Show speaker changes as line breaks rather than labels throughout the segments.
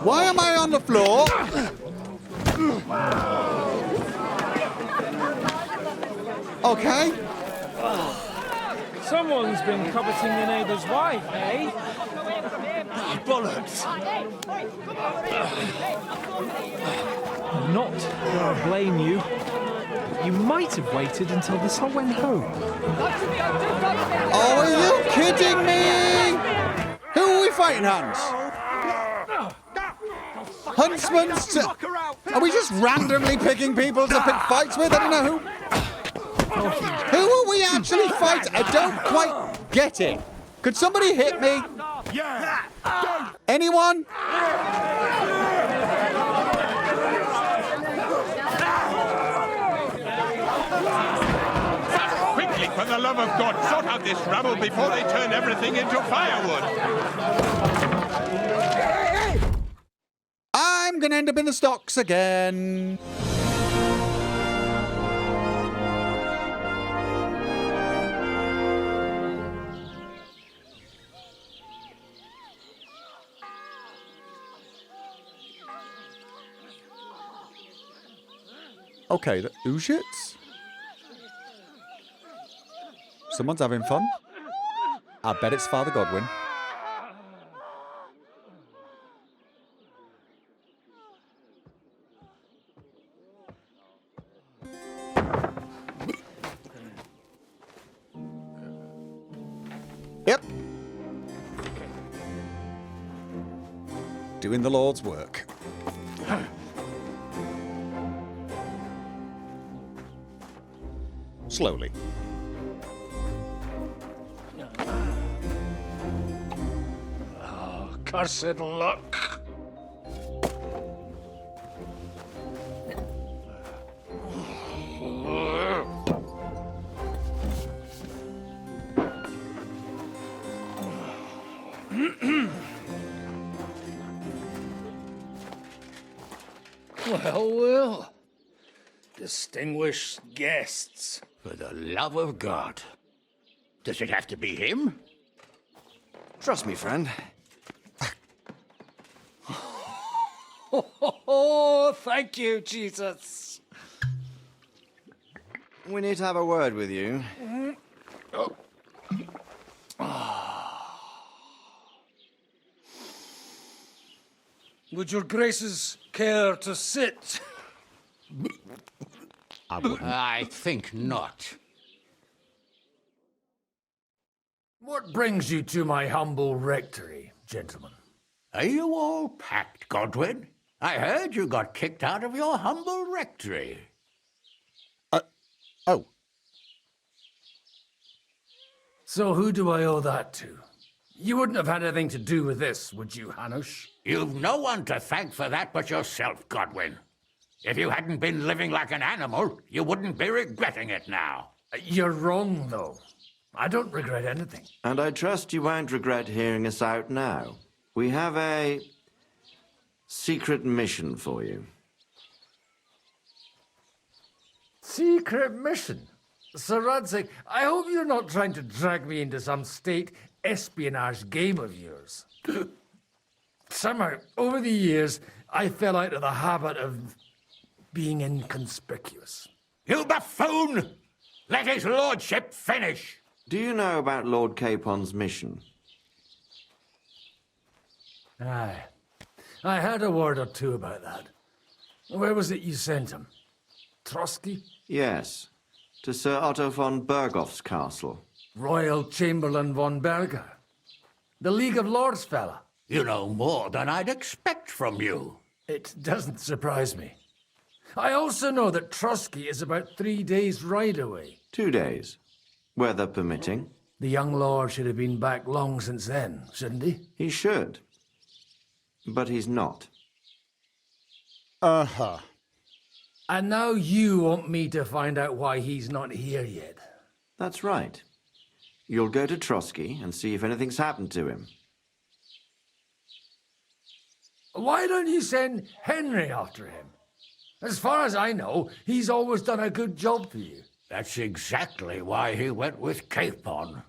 Why am I on the floor? Okay.
Someone's been coveting your neighbour's wife, eh?
Bollocks!
Not gonna blame you. You might have waited until this all went home.
Oh, are you kidding me? Who are we fighting, Hans? Huntsman's to... Are we just randomly picking people to pick fights with? I don't know who... Who are we actually fighting? I don't quite get it. Could somebody hit me?
Yeah!
Anyone?
Quickly, for the love of God, sort out this rabble before they turn everything into firewood!
I'm gonna end up in the stocks again. Okay, the Ujits? Someone's having fun. I bet it's Father Godwin. Yep. Doing the Lord's work. Slowly.
Oh, cursed luck. Well. Distinguished guests.
For the love of God. Does it have to be him?
Trust me, friend.
Oh, thank you, Jesus.
We need to have a word with you.
Would your graces care to sit?
I think not.
What brings you to my humble rectory, gentlemen?
Are you all packed, Godwin? I heard you got kicked out of your humble rectory.
Oh.
So who do I owe that to? You wouldn't have had anything to do with this, would you, Hanush?
You've no one to thank for that but yourself, Godwin. If you hadn't been living like an animal, you wouldn't be regretting it now.
You're wrong, though. I don't regret anything.
And I trust you won't regret hearing us out now. We have a secret mission for you.
Secret mission? Sir Radzig, I hope you're not trying to drag me into some state espionage game of yours. Somehow, over the years, I fell out of the habit of being inconspicuous.
You buffoon! Let his lordship finish!
Do you know about Lord Capon's mission?
Aye. I heard a word or two about that. Where was it you sent him? Trotsky?
Yes. To Sir Otto von Berghoff's castle.
Royal Chamberlain von Berger? The League of Lords fella?
You know more than I'd expect from you.
It doesn't surprise me. I also know that Trotsky is about 3 days' ride away.
2 days. Weather permitting.
The young lord should have been back long since then, shouldn't he?
He should. But he's not.
Uh-huh.
And now you want me to find out why he's not here yet.
That's right. You'll go to Trotsky and see if anything's happened to him.
Why don't you send Henry after him? As far as I know, he's always done a good job for you.
That's exactly why he went with Capon.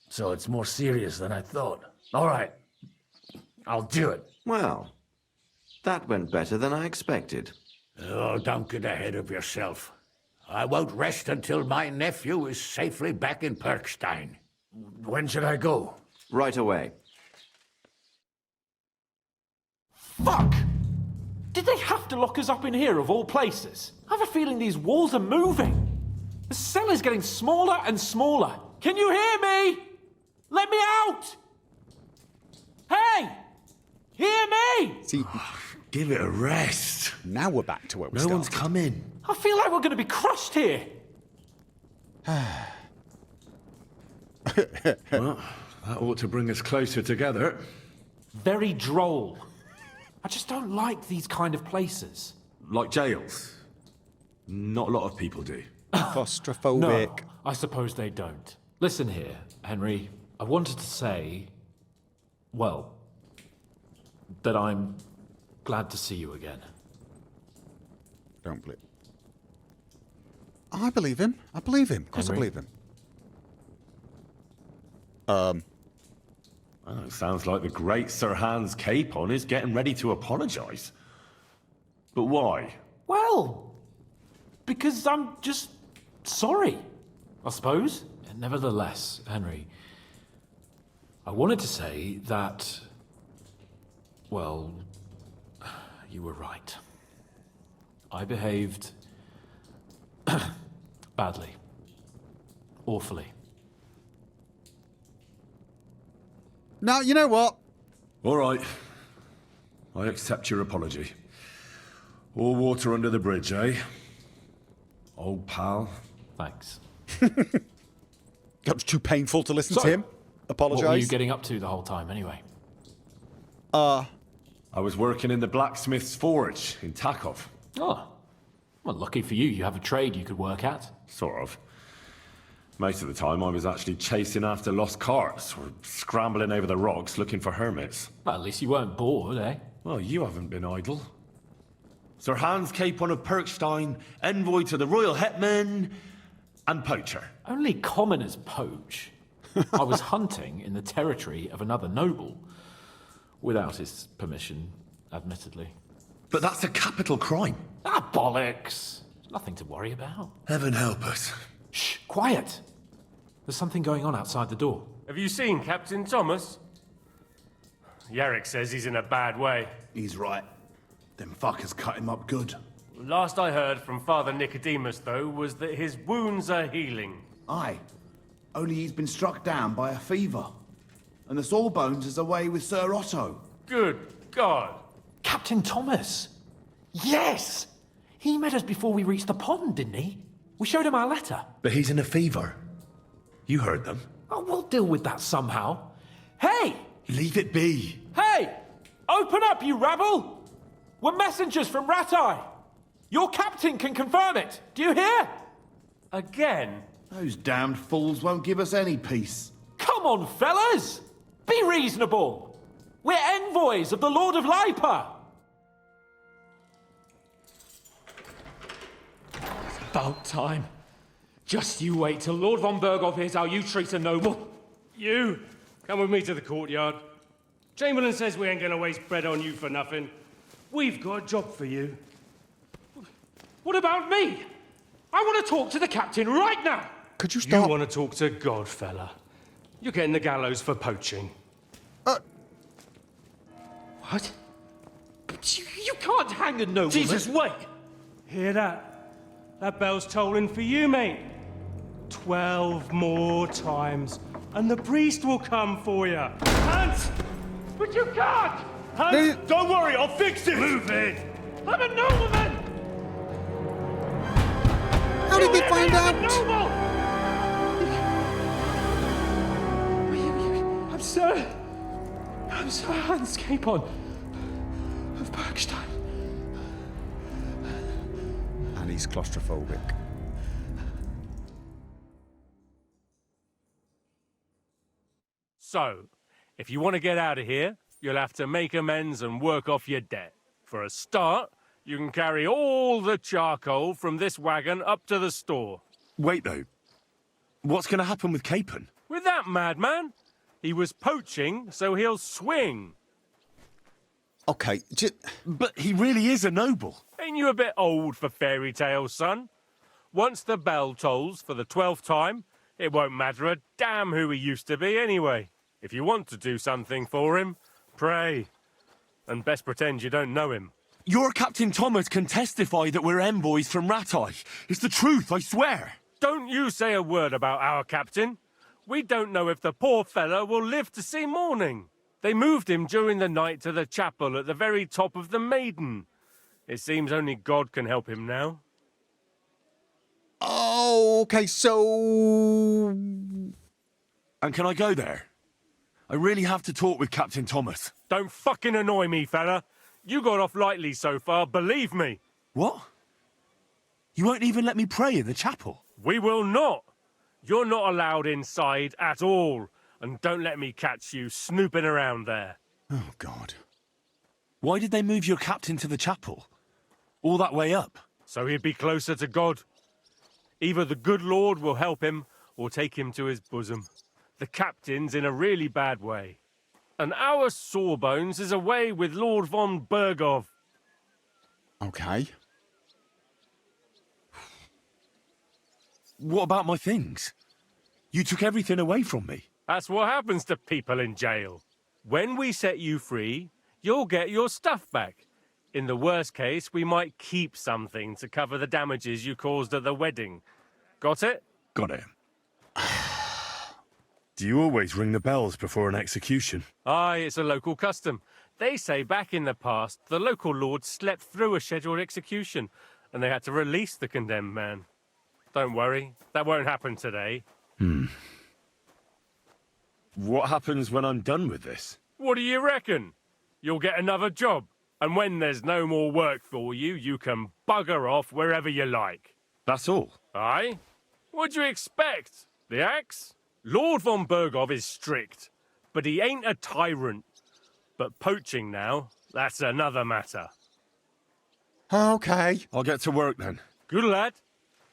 So it's more serious than I thought. All right. I'll do it.
Well, that went better than I expected.
Oh, don't get ahead of yourself. I won't rest until my nephew is safely back in Perkstein.
When should I go?
Right away.
Fuck! Did they have to lock us up in here, of all places? I have a feeling these walls are moving. The cell is getting smaller and smaller. Can you hear me? Let me out! Hey! Hear me!
See,
Give it a rest.
now we're back to where we
No
started.
one's coming.
I feel like we're going to be crushed here.
Well, that ought to bring us closer together.
Very droll. I just don't like these kind of places.
Like jails. Not a lot of people do.
Claustrophobic.
No, I suppose they don't. Listen here, Henry. I wanted to say, well, that I'm glad to see you again.
Don't believe. I believe him. I believe him. Of course I
Henry?
believe him.
Well, it sounds like the great Sir Hans Capon is getting ready to apologise. But why?
Well, because I'm just sorry, I suppose. Nevertheless, Henry, I wanted to say that, well, you were right. I behaved badly. Awfully.
Now, you know what?
All right. I accept your apology. All water under the bridge, eh? Old pal.
Thanks.
That was too painful to listen
So,
to him. Apologise.
What were you getting up to the whole time, anyway?
I was working in the Blacksmith's forge in Takov.
Oh, well, lucky for you, you have a trade you could work at.
Sort of. Most of the time I was actually chasing after lost carts or scrambling over the rocks looking for hermits.
Well, at least you weren't bored, eh?
Well, you haven't been idle. Sir Hans Capon of Perkstein, envoy to the royal hetman, and poacher.
Only commoners poach. I was hunting in the territory of another noble. Without his permission, admittedly.
But that's a capital crime.
Ah, bollocks! Nothing to worry about.
Heaven help us.
Shh, quiet! There's something going on outside the door.
Have you seen Captain Thomas? Yarrick says he's in a bad way.
He's right. Them fuckers cut him up good.
Last I heard from Father Nicodemus, though, was that his wounds are healing.
Aye. Only he's been struck down by a fever. And the Sawbones is away with Sir Otto.
Good God!
Captain Thomas! Yes! He met us before we reached the pond, didn't he? We showed him our letter.
But he's in a fever. You heard them.
Oh, we'll deal with that somehow. Hey!
Leave it be.
Hey! Open up, you rabble! We're messengers from Ratai. Your captain can confirm it. Do you hear?
Again?
Those damned fools won't give us any peace.
Come on, fellas! Be reasonable! We're envoys of the Lord of Lipa!
About time. Just you wait till Lord von Berghoff hears how you treat a noble.
You! Come with me to the courtyard. Chamberlain says we ain't gonna waste bread on you for nothing. We've got a job for you.
What about me? I want to talk to the captain right now.
Could you
You
stop?
want to talk to God, fella. You're getting the gallows for poaching.
What? But you can't hang a nobleman.
Jesus, wait! Hear that? That bell's tolling for you, mate. 12 more times, and the priest will come for you. Hans!
But you can't!
Hans, don't worry, I'll fix it! Move it!
I'm a nobleman!
How did they find out?
Noble! I'm Sir Hans Capon of Bergstein.
And he's claustrophobic.
So, if you want to get out of here, you'll have to make amends and work off your debt. For a start, you can carry all the charcoal from this wagon up to the store.
Wait, though. What's going to happen with Capon?
With that madman, he was poaching, so he'll swing.
Okay,
But he really is a noble.
Ain't you a bit old for fairy tales, son? Once the bell tolls for the 12th time, it won't matter a damn who he used to be anyway. If you want to do something for him, pray. And best pretend you don't know him.
Your Captain Thomas can testify that we're envoys from Rattay. It's the truth, I swear.
Don't you say a word about our captain. We don't know if the poor fellow will live to see morning. They moved him during the night to the chapel at the very top of the Maiden. It seems only God can help him now.
Oh, okay, so...
And can I go there? I really have to talk with Captain Thomas.
Don't fucking annoy me, fella. You got off lightly so far, believe me.
What? You won't even let me pray in the chapel?
We will not. You're not allowed inside at all. And don't let me catch you snooping around there.
Oh, God.
Why did they move your captain to the chapel? All that way up?
So he'd be closer to God. Either the good Lord will help him or take him to his bosom. The captain's in a really bad way. And our Sawbones is away with Lord von Bergov.
Okay.
What about my things? You took everything away from me.
That's what happens to people in jail. When we set you free, you'll get your stuff back. In the worst case, we might keep something to cover the damages you caused at the wedding. Got it?
Got it. Do you always ring the bells before an execution?
Aye, it's a local custom. They say back in the past, the local lord slept through a scheduled execution, and they had to release the condemned man. Don't worry, that won't happen today.
What happens when I'm done with this?
What do you reckon? You'll get another job, and when there's no more work for you, you can bugger off wherever you like.
That's all?
Aye? What'd you expect? The axe? Lord von Bergov is strict, but he ain't a tyrant. But poaching now, that's another matter.
Okay.
I'll get to work then.
Good lad.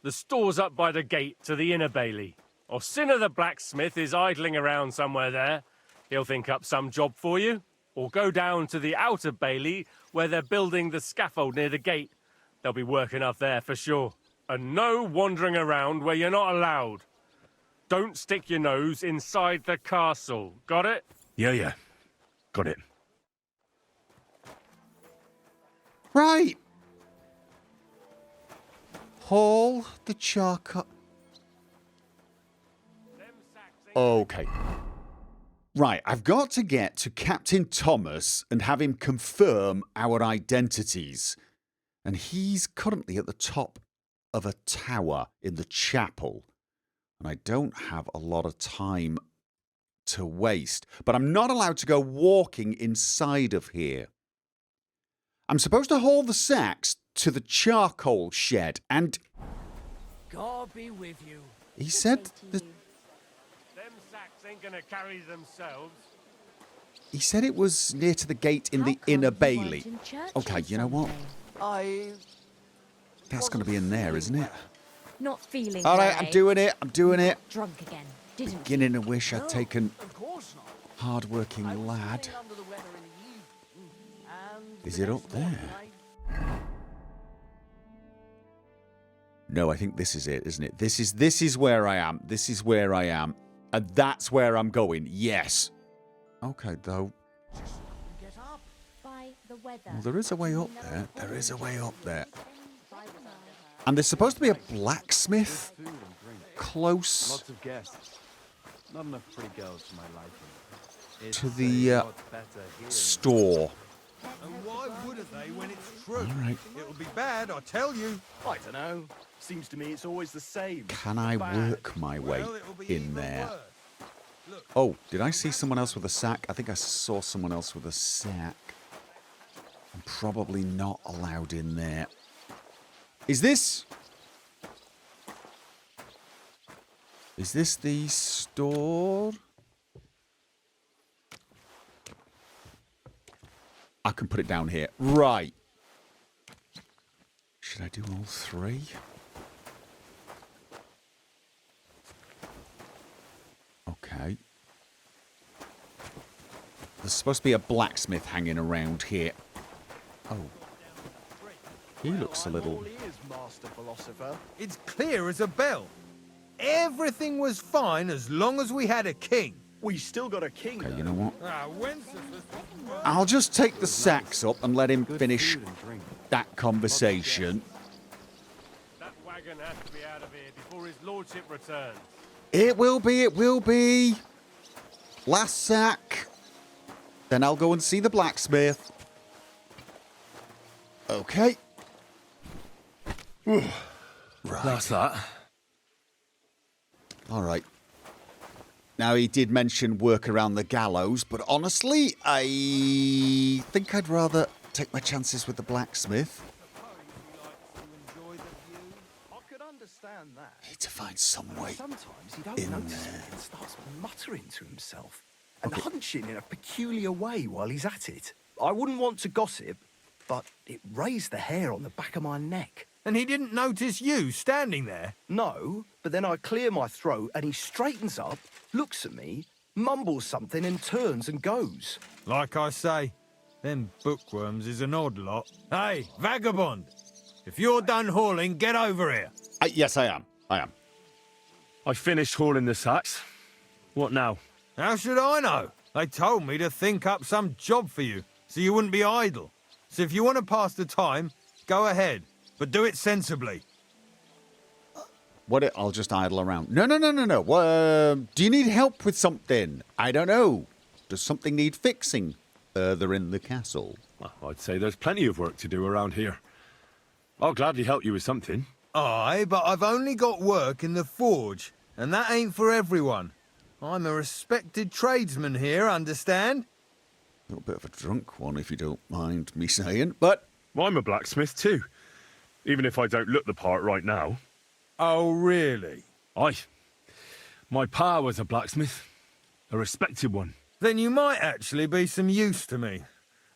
The store's up by the gate to the inner bailey. Sinner the blacksmith is idling around somewhere there. He'll think up some job for you. Or go down to the outer bailey where they're building the scaffold near the gate. They'll be working up there for sure. And no wandering around where you're not allowed. Don't stick your nose inside the castle. Got it?
Yeah. Got it.
Right. Haul the charcoal. Okay. Right, I've got to get to Captain Thomas and have him confirm our identities. And he's currently at the top of a tower in the chapel. And I don't have a lot of time to waste. But I'm not allowed to go walking inside of here. I'm supposed to haul the sacks to the charcoal shed, and
God be with you.
he said that
Them sacks ain't gonna carry themselves.
he said it was near to the gate in the inner bailey. Okay, you know what? That's going to be in there, isn't it?
Not feeling
All right, I'm doing it.
Drunk again, didn't
Beginning to wish I'd taken hard-working lad. Is it up there? No, I think this is it, isn't it? This is where I am. This is where I am. And that's where I'm going. Yes. Okay, though.
By the weather.
Well, there is a way up there. There is a way up there. And there's supposed to be a blacksmith close
Lots of guests. Not enough pretty girls for my liking.
to the store.
And why wouldn't they when it's true?
All right.
It'll be bad, I tell you.
I don't know. Seems to me it's always the same.
Can I work my way in there? Oh, did I see someone else with a sack? I think I saw someone else with a sack. I'm probably not allowed in there. Is this the store? I can put it down here. Right. Should I do all three? Okay. There's supposed to be a blacksmith hanging around here. Oh. He looks a little...
Master Philosopher.
It's clear as a bell. Everything was fine as long as we had a king.
We still got a king.
Okay, you know what?
Wenceslas...
I'll just take the sacks up and let him finish that conversation.
That wagon has to be out of here before his lordship returns.
It will be. Last sack. Then I'll go and see the blacksmith. Okay.
Right.
That's
that.
All right. Now, he did mention work around the gallows, but honestly, I think I'd rather take my chances with the blacksmith.
I could understand that.
Need to find some way
Sometimes he don't
in
notice
there.
me and starts muttering to himself and hunching in a peculiar way while he's at it. I wouldn't want to gossip, but it raised the hair on the back of my neck.
And he didn't notice you standing there?
No, but then I clear my throat and he straightens up, looks at me, mumbles something and turns and goes.
Like I say, them bookworms is an odd lot. Hey, vagabond! If you're done hauling, get over here.
Yes, I am.
I finished hauling the sacks. What now?
How should I know? They told me to think up some job for you, so you wouldn't be idle. So if you want to pass the time, go ahead, but do it sensibly.
I'll just idle around. No. Do you need help with something? I don't know. Does something need fixing further in the castle?
Well, I'd say there's plenty of work to do around here. I'll gladly help you with something.
Aye, but I've only got work in the forge, and that ain't for everyone. I'm a respected tradesman here, understand?
A little bit of a drunk one, if you don't mind me saying, but...
Well, I'm a blacksmith too, even if I don't look the part right now.
Oh, really?
Aye. My pa was a blacksmith, a respected one.
Then you might actually be some use to me.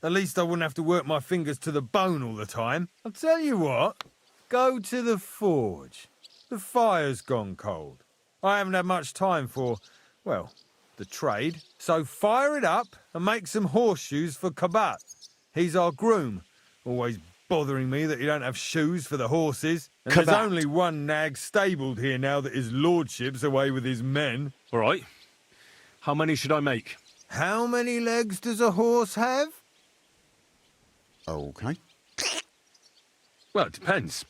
At least I wouldn't have to work my fingers to the bone all the time. I'll tell you what, go to the forge. The fire's gone cold. I haven't had much time for, well, the trade. So fire it up and make some horseshoes for Kabat. He's our groom, always bothering me that you don't have shoes for the horses. And there's only one nag stabled here now that his lordship's away with his men.
All right. How many should I make?
How many legs does a horse have?
Okay.
Well, it depends.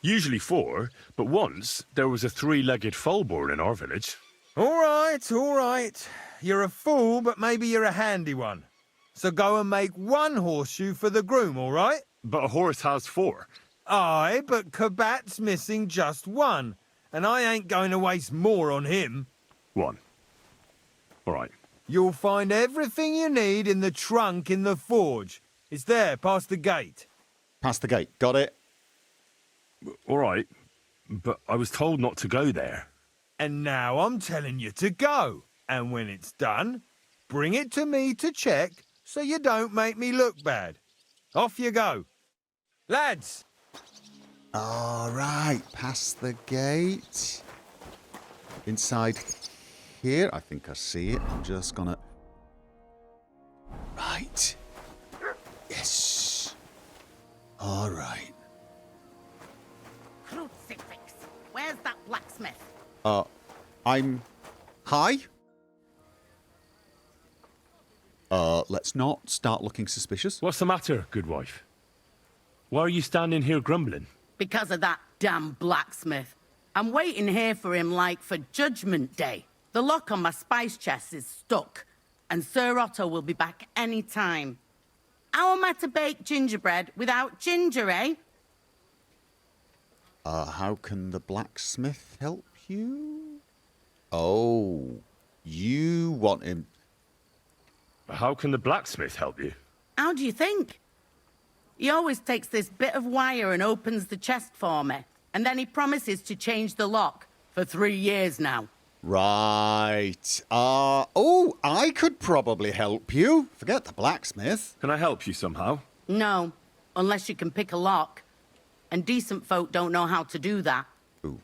Usually 4, but once there was a 3-legged foal born in our village.
All right. You're a fool, but maybe you're a handy one. So go and make one horseshoe for the groom, all right?
But a horse has 4.
Aye, but Kabat's missing just one, and I ain't going to waste more on him.
1. All right.
You'll find everything you need in the trunk in the forge. It's there, past the gate.
Past the gate, got it?
All right, but I was told not to go there.
And now I'm telling you to go. And when it's done, bring it to me to check so you don't make me look bad. Off you go. Lads!
All right, past the gate. Inside here, I think I see it. I'm just gonna... Right. Yes. All right.
Crucifix. Where's that blacksmith?
I'm... Hi? Let's not start looking suspicious.
What's the matter, good wife? Why are you standing here grumbling?
Because of that damn blacksmith. I'm waiting here for him like for Judgment Day. The lock on my spice chest is stuck, and Sir Otto will be back any time. How am I to bake gingerbread without ginger, eh?
How can the blacksmith help you? Oh, you want him...
How can the blacksmith help you?
How do you think? He always takes this bit of wire and opens the chest for me, and then he promises to change the lock for 3 years now.
Right. Oh, I could probably help you. Forget the blacksmith.
Can I help you somehow?
No, unless you can pick a lock. And decent folk don't know how to do that.
Ooh.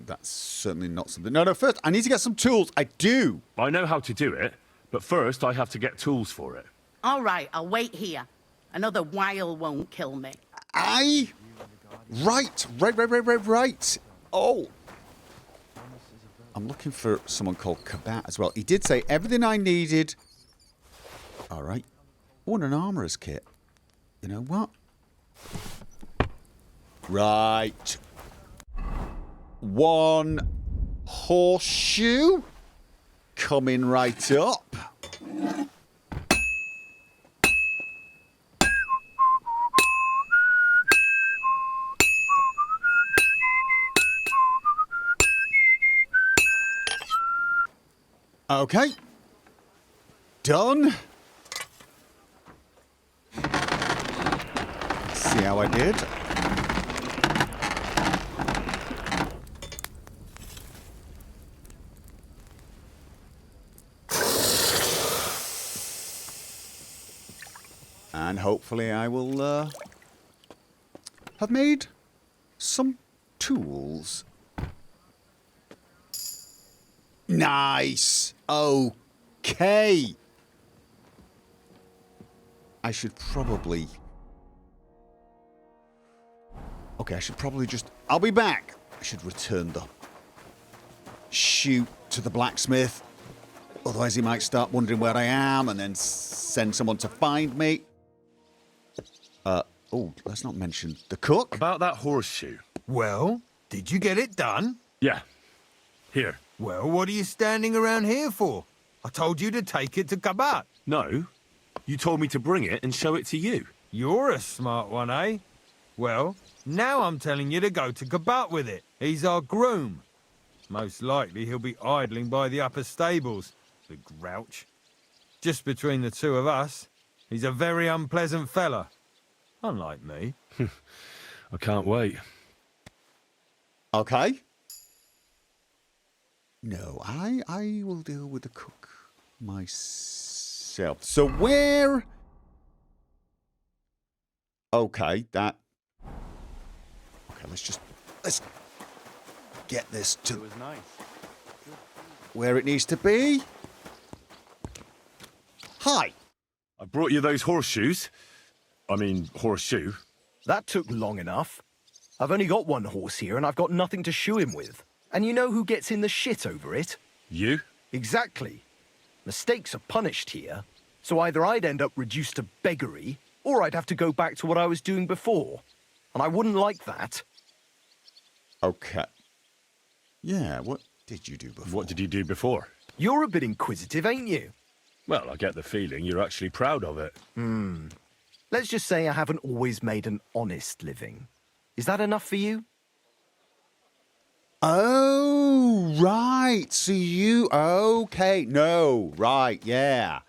That's certainly not something... No, first, I need to get some tools. I do.
I know how to do it,
But first, I have to get tools for it.
All right, I'll wait here. Another while won't kill me.
Right. Oh. I'm looking for someone called Kabat as well. He did say everything I needed. All right. Oh, and an armorer's kit. You know what? Right. 1 horseshoe. Coming right up. Okay. Done. See how I did? And hopefully I will have made some tools. Nice. Okay. I should probably... Okay, I should probably just... I'll be back. I should return the shoot to the blacksmith. Otherwise he might start wondering where I am and then send someone to find me. Oh, let's not mention the cook.
About that horseshoe.
Well, did you get it done?
Yeah. Here.
Well, what are you standing around here for? I told you to take it to Kabat.
No. You told me to bring it and show it to you.
You're a smart one, eh? Well, now I'm telling you to go to Kabat with it. He's our groom. Most likely he'll be idling by the upper stables, the grouch. Just between the two of us, he's a very unpleasant fella. Unlike me.
I can't wait.
Okay. No, I will deal with the cook myself. So where... Okay, that... Okay, let's get this to where it needs to be. Hi.
I brought you those horseshoes. I mean, horseshoe.
That took long enough. I've only got 1 horse here and I've got nothing to shoe him with. And you know who gets in the shit over it?
You?
Exactly. Mistakes are punished here, so either I'd end up reduced to beggary, or I'd have to go back to what I was doing before. And I wouldn't like that.
Okay. Yeah, what did you do before?
What did you do before?
You're a bit inquisitive, ain't you?
Well, I get the feeling you're actually proud of it.
Let's just say I haven't always made an honest living. Is that enough for you?
Oh, right. So you... Okay. No. Right. Yeah.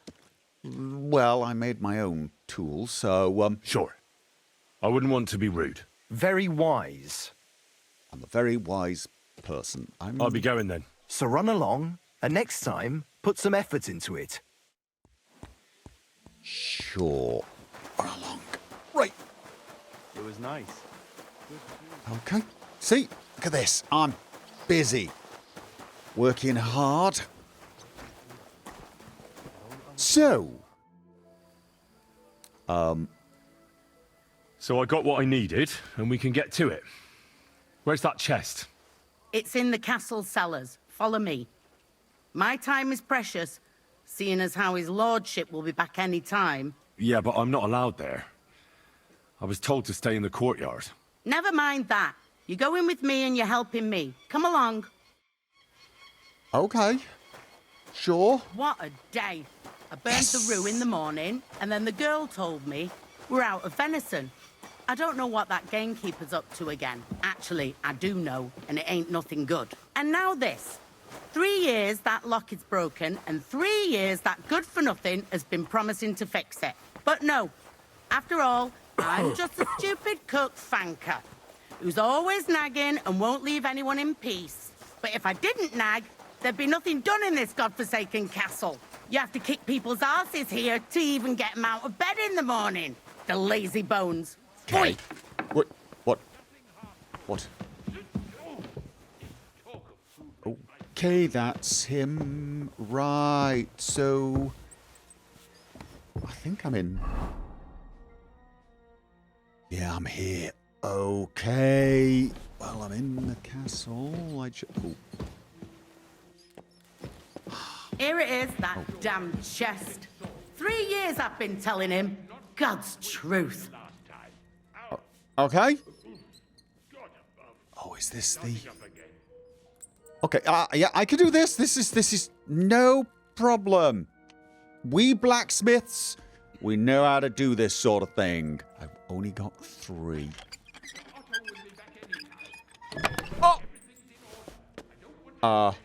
Well, I made my own tools, so...
Sure. I wouldn't want to be rude.
Very wise.
I'm a very wise person.
I'll be going then.
So run along, and next time, put some effort into it.
Sure. Run along. Right.
It was nice.
Okay. See? Look at this. I'm busy. Working hard. So...
So I got what I needed, and we can get to it. Where's that chest?
It's in the castle cellars. Follow me. My time is precious, seeing as how his lordship will be back any time.
Yeah, but I'm not allowed there. I was told to stay in the courtyard.
Never mind that. You go in with me and you're helping me. Come along.
Okay. Sure.
What a day. I burned the rue in the morning, and then the girl told me we're out of venison. I don't know what that gamekeeper's up to again. Actually, I do know, and it ain't nothing good. And now this. 3 years that lock is broken, and 3 years that good-for-nothing has been promising to fix it. But no. After all, I'm just a stupid cook fanker who's always nagging and won't leave anyone in peace. But if I didn't nag, there'd be nothing done in this godforsaken castle. You have to kick people's asses here to even get them out of bed in the morning. The lazy bones.
Okay. What? What? Oh. Okay, that's him. Right, so... I think I'm in... Yeah, I'm here. Okay. Well, I'm in the castle.
Here it is, that damn chest. 3 years I've been telling him. God's truth.
Okay. Oh, is this the... Okay, yeah, I can do this. This is no problem. We blacksmiths, we know how to do this sort of thing. I've only got 3. Oh!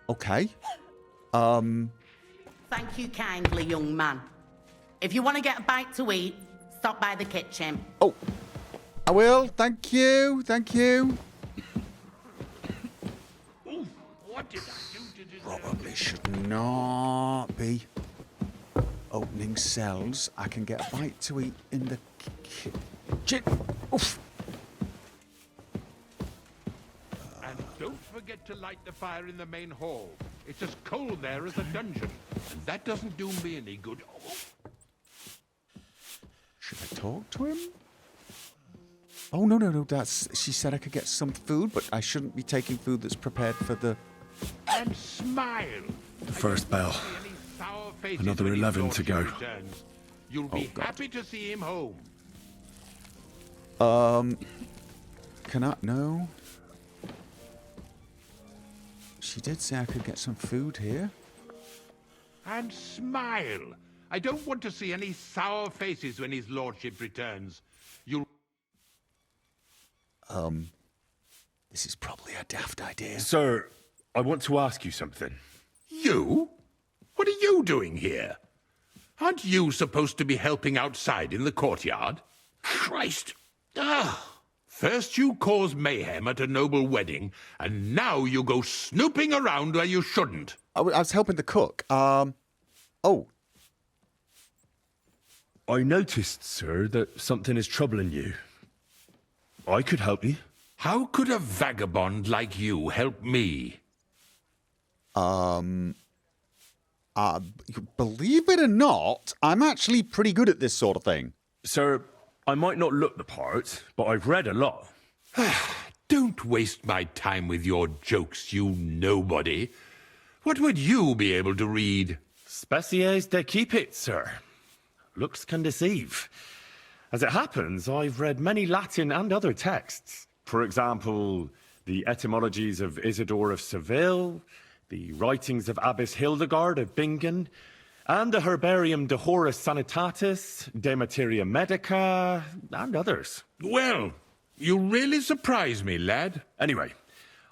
Okay.
Thank you kindly, young man. If you want to get a bite to eat, stop by the kitchen.
Oh, I will. Thank you. Thank you.
What did I do to deserve
Probably should not be opening cells. I can get a bite to eat in the kitchen. Oof.
And don't forget to light the fire in the main hall. It's as cold there as a dungeon, and that doesn't do me any good.
Should I talk to him? Oh, no. She said I could get some food, but I shouldn't be taking food that's prepared for the...
And smile.
The first bell. Another 11 to go.
You'll be happy to see him home.
Can I... No. She did say I could get some food here.
And smile. I don't want to see any sour faces when his lordship returns. You'll...
This is probably a daft idea.
Sir, I want to ask you something.
You? What are you doing here? Aren't you supposed to be helping outside in the courtyard? Christ! First you cause mayhem at a noble wedding, and now you go snooping around where you shouldn't.
I was helping the cook. Oh.
I noticed, sir, that something is troubling you. I could help you.
How could a vagabond like you help me?
Believe it or not, I'm actually pretty good at this sort of thing.
Sir, I might not look the part, but I've read a lot.
Don't waste my time with your jokes, you nobody. What would you be able to read?
Species de keep it, sir. Looks can deceive. As it happens, I've read many Latin and other texts. For example, the etymologies of Isidore of Seville, the writings of Abbess Hildegard of Bingen, and the Herbarium de Horis Sanitatis, De Materia Medica, and others.
Well, you really surprise me, lad.
Anyway,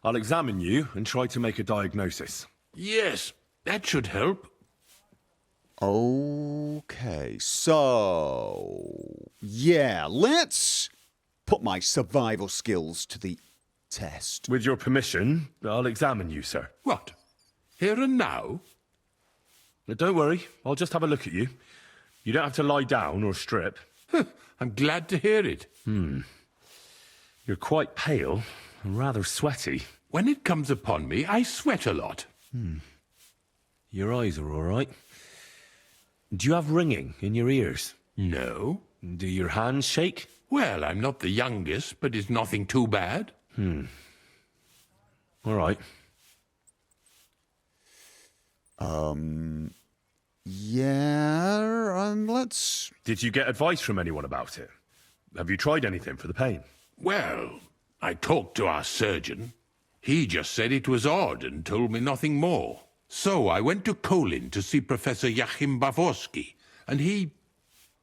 I'll examine you and try to make a diagnosis.
Yes, that should help.
Okay, so... Yeah, let's put my survival skills to the test.
With your permission, I'll examine you, sir.
What? Here and now?
Don't worry, I'll just have a look at you. You don't have to lie down or strip.
I'm glad to hear it.
You're quite pale and rather sweaty.
When it comes upon me, I sweat a lot.
Your eyes are all right. Do you have ringing in your ears?
No.
Do your hands shake?
Well, I'm not the youngest, but it's nothing too bad.
All right.
Yeah, let's...
Did you get advice from anyone about it? Have you tried anything for the pain?
Well, I talked to our surgeon. He just said it was odd and told me nothing more. So I went to Kolin to see Professor Joachim Bavorsky, and he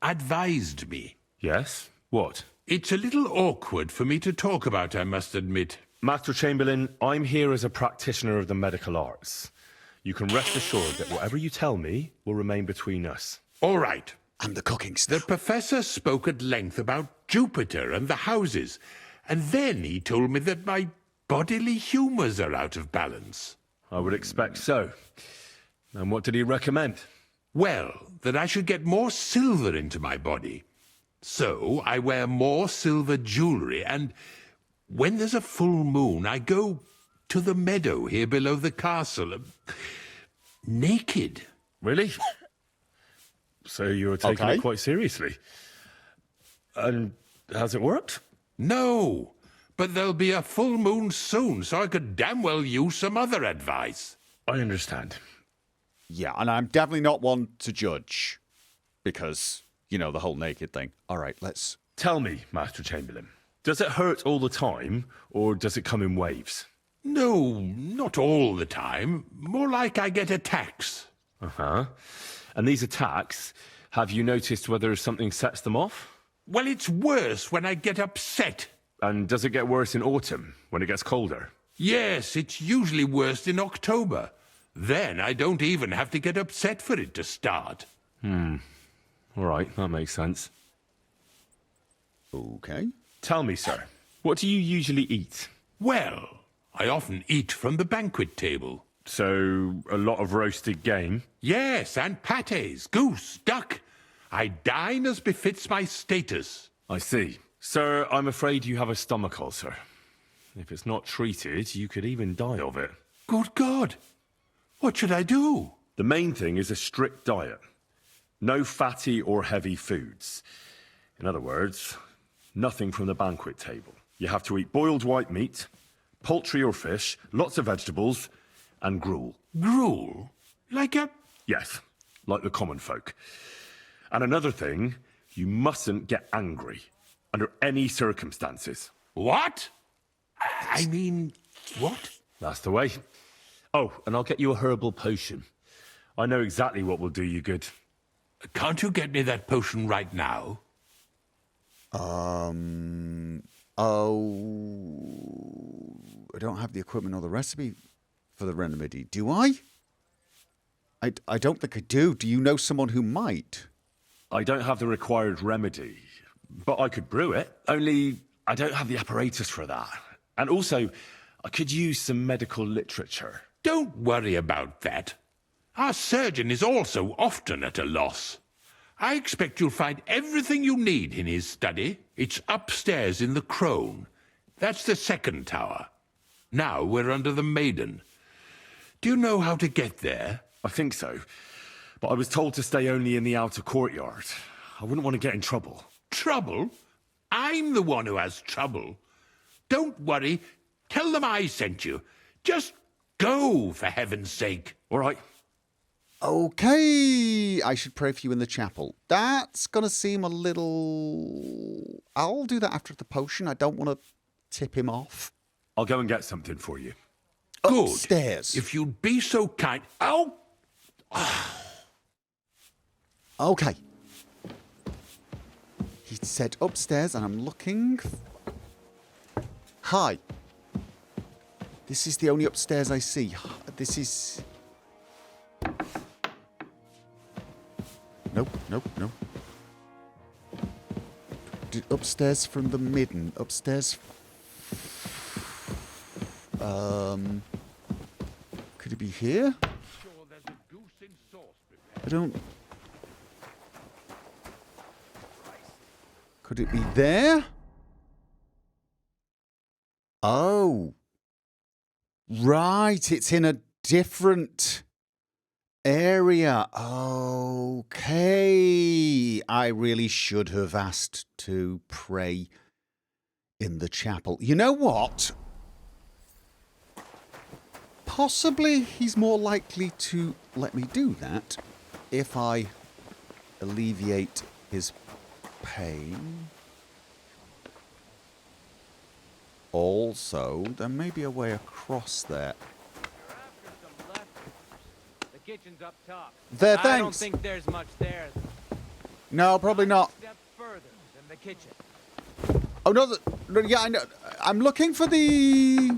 advised me.
Yes? What?
It's a little awkward for me to talk about, I must admit.
Master Chamberlain, I'm here as a practitioner of the medical arts. You can rest assured that whatever you tell me will remain between us.
All right.
And the cooking stuff.
The professor spoke at length about Jupiter and the houses, and then he told me that my bodily humours are out of balance.
I would expect so. And what did he recommend?
Well, that I should get more silver into my body. So I wear more silver jewellery, and when there's a full moon, I go to the meadow here below the castle. Naked.
Really? So you're taking
Okay.
it quite seriously. And has it worked?
No, but there'll be a full moon soon, so I could damn well use some other advice.
I understand.
Yeah, and I'm definitely not one to judge. Because, you know, the whole naked thing. All right, let's...
Tell me, Master Chamberlain, does it hurt all the time, or does it come in waves?
No, not all the time. More like I get attacks.
Uh-huh. And these attacks, have you noticed whether something sets them off?
Well, it's worse when I get upset.
And does it get worse in autumn, when it gets colder?
Yes, it's usually worst in October. Then I don't even have to get upset for it to start.
All right, that makes sense.
Okay.
Tell me, sir, what do you usually eat?
Well, I often eat from the banquet table.
So, a lot of roasted game?
Yes, and pâtés, goose, duck. I dine as befits my status.
I see. Sir, I'm afraid you have a stomach ulcer. If it's not treated, you could even die of it.
Good God! What should I do?
The main thing is a strict diet. No fatty or heavy foods. In other words, nothing from the banquet table. You have to eat boiled white meat, poultry or fish, lots of vegetables, and gruel.
Gruel? Like a...
Yes, like the common folk. And another thing, you mustn't get angry, under any circumstances.
What? I mean, what?
That's the way. Oh, and I'll get you a herbal potion. I know exactly what will do you good.
Can't you get me that potion right now?
Oh, I don't have the equipment or the recipe for the remedy, do I? I don't think I do. Do you know someone who might?
I don't have the required remedy, but I could brew it. Only I don't have the apparatus for that. And also, I could use some medical literature.
Don't worry about that. Our surgeon is also often at a loss. I expect you'll find everything you need in his study. It's upstairs in the Crone. That's the second tower. Now we're under the Maiden. Do you know how to get there?
I think so. But I was told to stay only in the outer courtyard. I wouldn't want to get in trouble.
Trouble? I'm the one who has trouble. Don't worry. Tell them I sent you. Just go, for heaven's sake.
All right.
Okay, I should pray for you in the chapel. That's going to seem a little... I'll do that after the potion. I don't want to tip him off.
I'll go and get something for you.
Good.
Upstairs.
If you'd be so kind... Oh!
Okay. He said upstairs, and I'm looking... Hi. This is the only upstairs I see. This is... Nope, nope, nope. Upstairs from the midden. Upstairs... Could it be here? I don't... Could it be there? Oh. Right, it's in a different area. Okay. I really should have asked to pray in the chapel. You know what? Possibly he's more likely to let me do that if I alleviate his pain. Also, there may be a way across there.
The kitchen's up top.
There,
I don't
thanks.
think there's much there.
No, probably not.
Step further than the kitchen.
Oh, no, no, yeah, I know. I'm looking for the...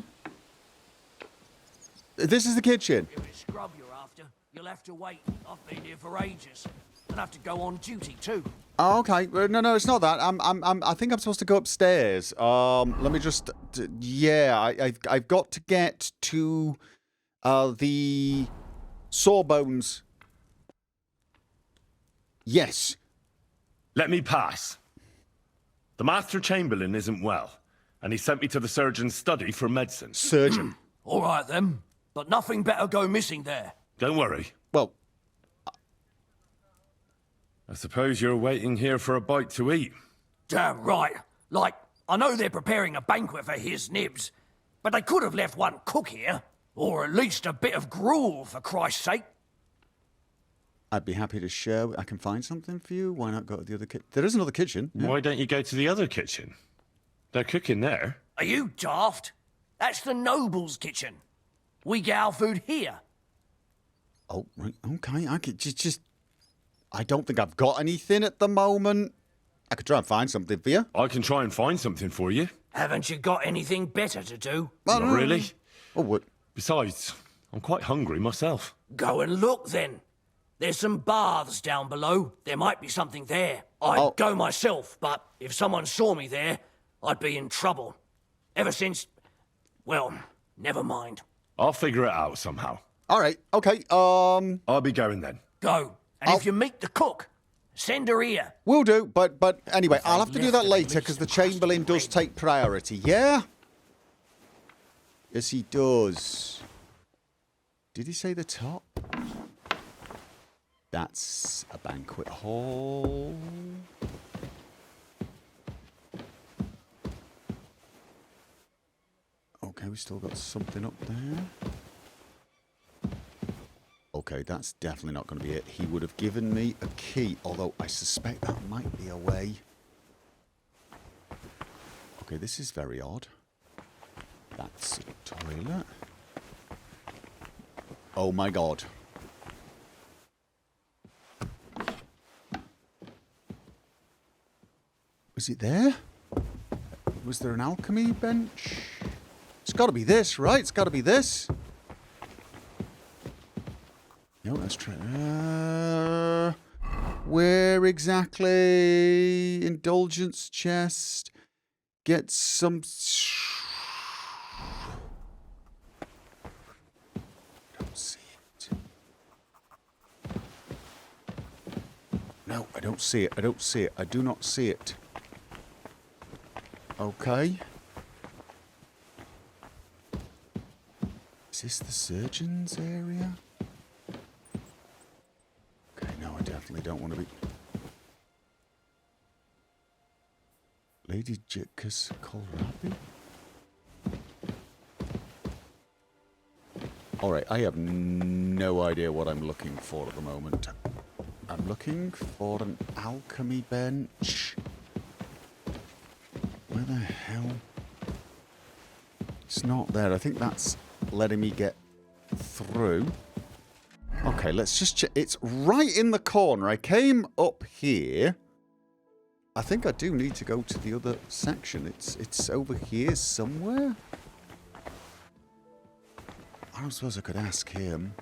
This is the kitchen.
If it's scrub you're after, you'll have to wait. I've been here for ages. I'll have to go on duty too.
Oh, okay. No, it's not that. I think I'm supposed to go upstairs. Let me just... Yeah, I've got to get to the Sawbones. Yes.
Let me pass. The Master Chamberlain isn't well, and he sent me to the surgeon's study for medicine.
Surgeon?
All right, then. But nothing better go missing there.
Don't worry.
Well,
I suppose you're waiting here for a bite to eat.
Damn right. Like, I know they're preparing a banquet for his nibs, but they could have left one cook here. Or at least a bit of gruel, for Christ's sake.
I'd be happy to share. I can find something for you. Why not go to the other kitchen? There is another kitchen. Yeah.
Why don't you go to the other kitchen? They're cooking there.
Are you daft? That's the noble's kitchen. We get our food here.
Oh, right. Okay. I could just. I don't think I've got anything at the moment. I could try and find something for you.
I can try and find something for you.
Haven't you got anything better to do?
Not really.
Oh, what?
Besides, I'm quite hungry myself.
Go and look, then. There's some baths down below. There might be something there. I'd go myself, but if someone saw me there, I'd be in trouble. Ever since... Well, never mind.
I'll figure it out somehow.
All right. Okay.
I'll be going then.
Go. And if you meet the cook, send her here.
Will do. But anyway, I'll have to do that later because the Chamberlain does take priority. Yeah? Yes, he does. Did he say the top? That's a banquet hall. Okay, we still got something up there. Okay, that's definitely not going to be it. He would have given me a key, although I suspect that might be a way. Okay, this is very odd. That's a toilet. Oh my god. Was it there? Was there an alchemy bench? It's got to be this, right? It's got to be this. No, let's try. Where exactly? Indulgence chest. Get some. Don't see it. No, I don't see it. I don't see it. I do not see it. Okay. Is this the surgeon's area? Okay, no, I definitely don't want to be... Lady Jitka's kohlrabi? Alright, I have no idea what I'm looking for at the moment. I'm looking for an alchemy bench. Where the hell? It's not there. I think that's letting me get through. Okay, let's just check. It's right in the corner. I came up here. I think I do need to go to the other section. It's over here somewhere. I don't suppose I could ask him.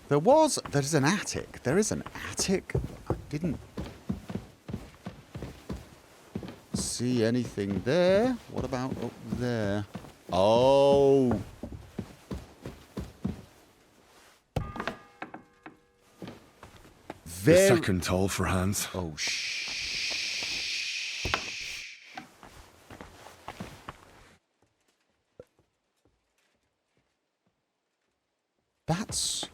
There's an attic. There is an attic. I didn't see anything there. What about up there? Oh.
The second toll for hands.
Oh, That's...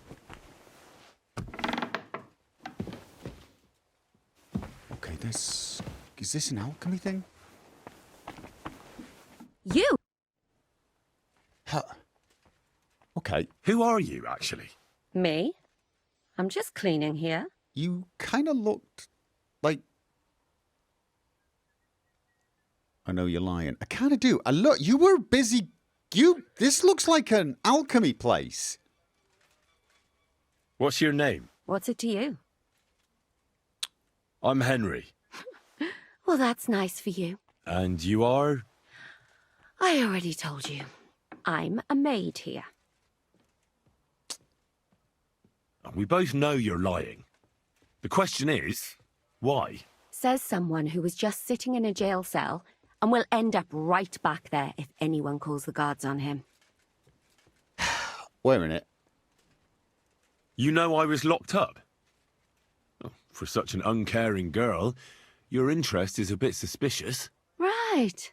Okay, this... Is this an alchemy thing?
You!
Huh. Okay.
Who are you, actually?
Me? I'm just cleaning here.
You kind of looked like... I know you're lying. I kind of do. Look, you were busy... This looks like an alchemy place.
What's your name?
What's it to you?
I'm Henry.
Well, that's nice for you.
And you are?
I already told you. I'm a maid here.
We both know you're lying. The question is, why?
Says someone who was just sitting in a jail cell and will end up right back there if anyone calls the guards on him.
Wait a minute.
You know I was locked up? For such an uncaring girl, your interest is a bit suspicious.
Right.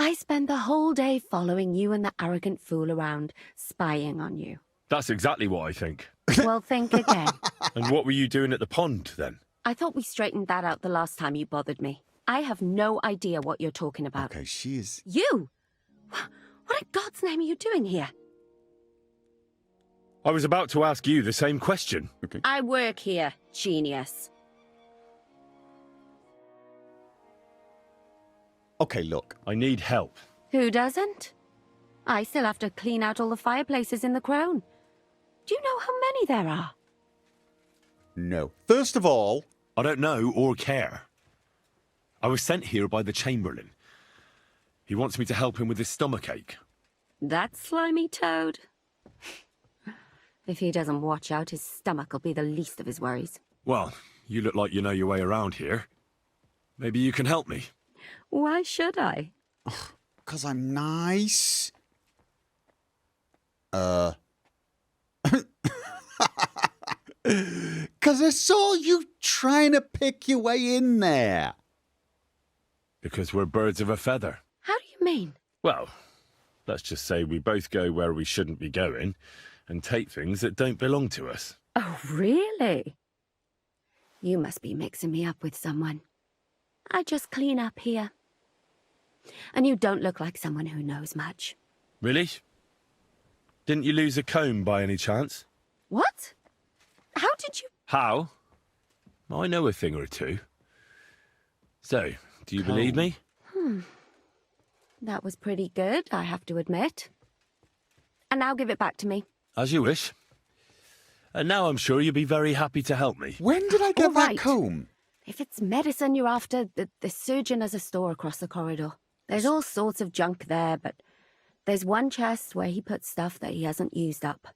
I spend the whole day following you and the arrogant fool around, spying on you.
That's exactly what I think.
Well, think again.
And what were you doing at the pond, then?
I thought we straightened that out the last time you bothered me. I have no idea what you're talking about.
Okay, she is...
You? What in God's name are you doing here?
I was about to ask you the same question.
Okay.
I work here, genius.
Okay, look.
I need help.
Who doesn't? I still have to clean out all the fireplaces in the Crown. Do you know how many there are?
No. First of all...
I don't know or care. I was sent here by the Chamberlain. He wants me to help him with his stomachache.
That slimy toad. If he doesn't watch out, his stomach will be the least of his worries.
Well, you look like you know your way around here. Maybe you can help me.
Why should I?
Because I'm nice. Because I saw you trying to pick your way in there.
Because we're birds of a feather.
How do you mean?
Well, let's just say we both go where we shouldn't be going and take things that don't belong to us.
Oh, really? You must be mixing me up with someone. I just clean up here. And you don't look like someone who knows much.
Really? Didn't you lose a comb by any chance?
What? How did you...
How? I know a thing or two. So, do you believe me?
That was pretty good, I have to admit. And now give it back to me.
As you wish. And now I'm sure you'll be very happy to help me.
When did I get that comb?
If it's medicine you're after, the surgeon has a store across the corridor. There's all sorts of junk there, but there's one chest where he puts stuff that he hasn't used up.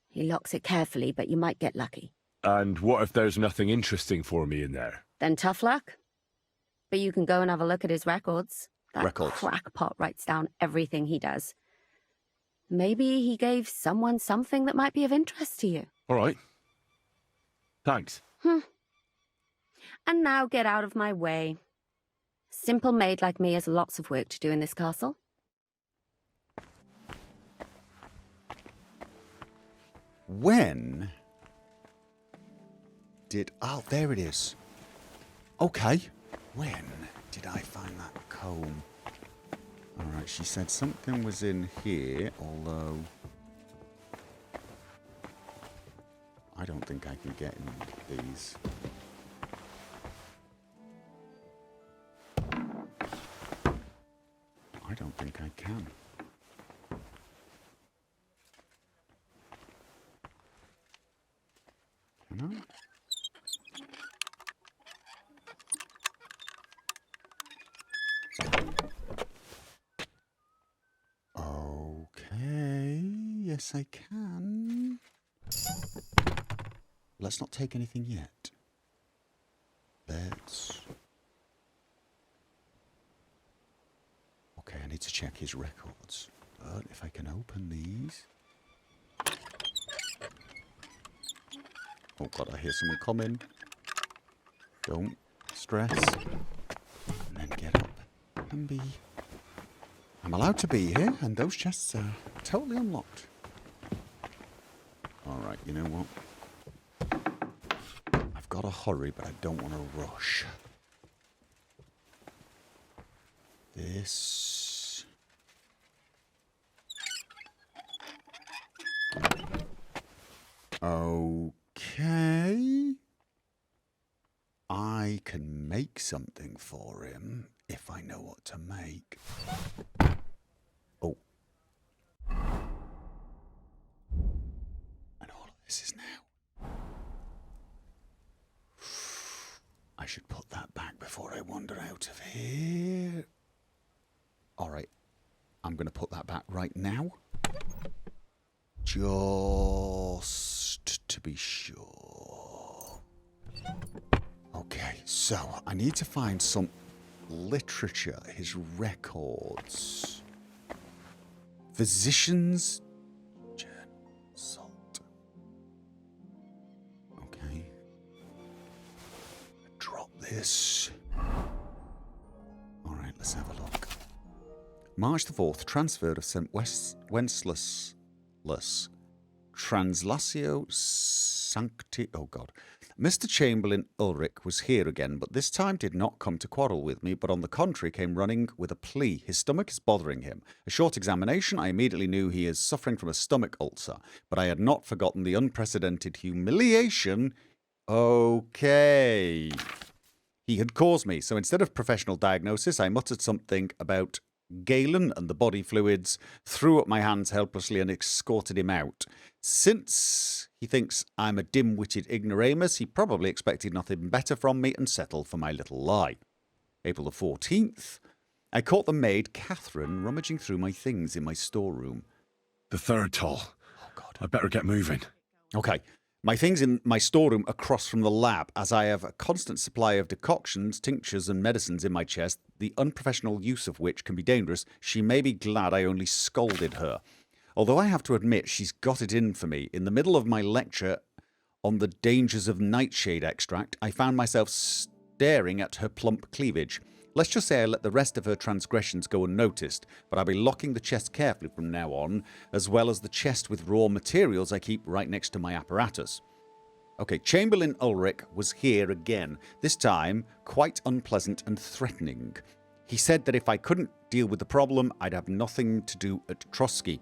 He locks it carefully, but you might get lucky.
And what if there's nothing interesting for me in there?
Then tough luck. But you can go and have a look at his records. That crackpot writes down everything he does. Maybe he gave someone something that might be of interest to you.
All right. Thanks.
And now get out of my way. Simple maid like me has lots of work to do in this castle.
When did... Oh, there it is. Okay. When did I find that comb? All right, she said something was in here, although... I don't think I can get in these. I don't think I can. Can I? Okay, yes I can. Let's not take anything yet. Let's... Okay, I need to check his records. But if I can open these... Oh god, I hear someone coming. Don't stress. And then get up and be... I'm allowed to be here, and those chests are totally unlocked. Alright, you know what? I've got to hurry, but I don't want to rush. This... Okay. I can make something for him if I know what to make. Oh. And all of this is now. I should put that back before I wander out of here. Alright. I'm going to put that back right now. Just to be sure. Okay, so I need to find some literature, his records. Physicians. Salt. Okay. Drop this. Alright, let's have a look. March the 4th, transfer of St. Wenceslas. Translatio Sancti... Oh, God. Mr. Chamberlain Ulrich was here again, but this time did not come to quarrel with me, but on the contrary came running with a plea. His stomach is bothering him. A short examination, I immediately knew he is suffering from a stomach ulcer, but I had not forgotten the unprecedented humiliation. Okay. He had caused me, so instead of professional diagnosis, I muttered something about Galen and the body fluids, threw up my hands helplessly and escorted him out. Since he thinks I'm a dim-witted ignoramus, he probably expected nothing better from me and settled for my little lie. April the 14th, I caught the maid, Catherine, rummaging through my things in my storeroom.
The third toll. Oh, God. I'd better get moving.
Okay. My things in my storeroom across from the lab, as I have a constant supply of decoctions, tinctures and medicines in my chest, the unprofessional use of which can be dangerous. She may be glad I only scolded her. Although I have to admit she's got it in for me. In the middle of my lecture on the dangers of nightshade extract, I found myself staring at her plump cleavage. Let's just say I let the rest of her transgressions go unnoticed, but I'll be locking the chest carefully from now on, as well as the chest with raw materials I keep right next to my apparatus. Okay, Chamberlain Ulrich was here again, this time quite unpleasant and threatening. He said that if I couldn't deal with the problem, I'd have nothing to do at Trotsky.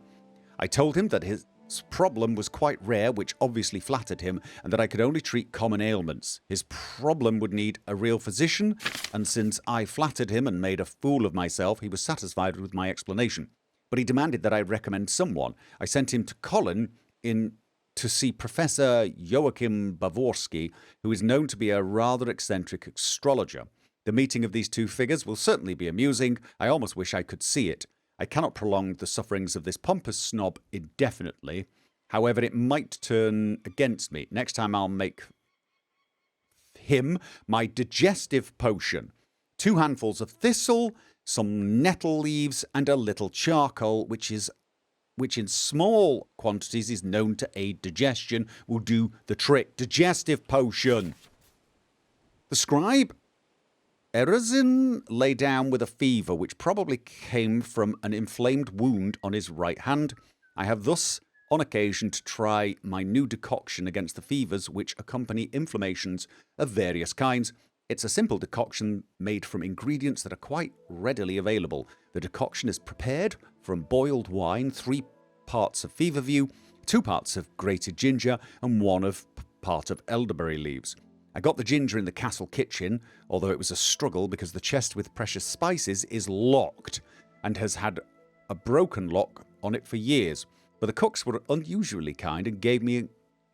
I told him that his problem was quite rare, which obviously flattered him, and that I could only treat common ailments. His problem would need a real physician, and since I flattered him and made a fool of myself, he was satisfied with my explanation. But he demanded that I recommend someone. I sent him to Colin to see Professor Joachim Bavorsky, who is known to be a rather eccentric astrologer. The meeting of these two figures will certainly be amusing. I almost wish I could see it. I cannot prolong the sufferings of this pompous snob indefinitely. However, it might turn against me. Next time I'll make him my digestive potion. 2 handfuls of thistle, some nettle leaves, and a little charcoal, which in small quantities is known to aid digestion, will do the trick. Digestive potion. The scribe Erazin lay down with a fever, which probably came from an inflamed wound on his right hand. I have thus, on occasion, to try my new decoction against the fevers which accompany inflammations of various kinds. It's a simple decoction made from ingredients that are quite readily available. The decoction is prepared from boiled wine, 3 parts of feverview, 2 parts of grated ginger, and 1 part of elderberry leaves. I got the ginger in the castle kitchen, although it was a struggle because the chest with precious spices is locked and has had a broken lock on it for years. But the cooks were unusually kind and gave me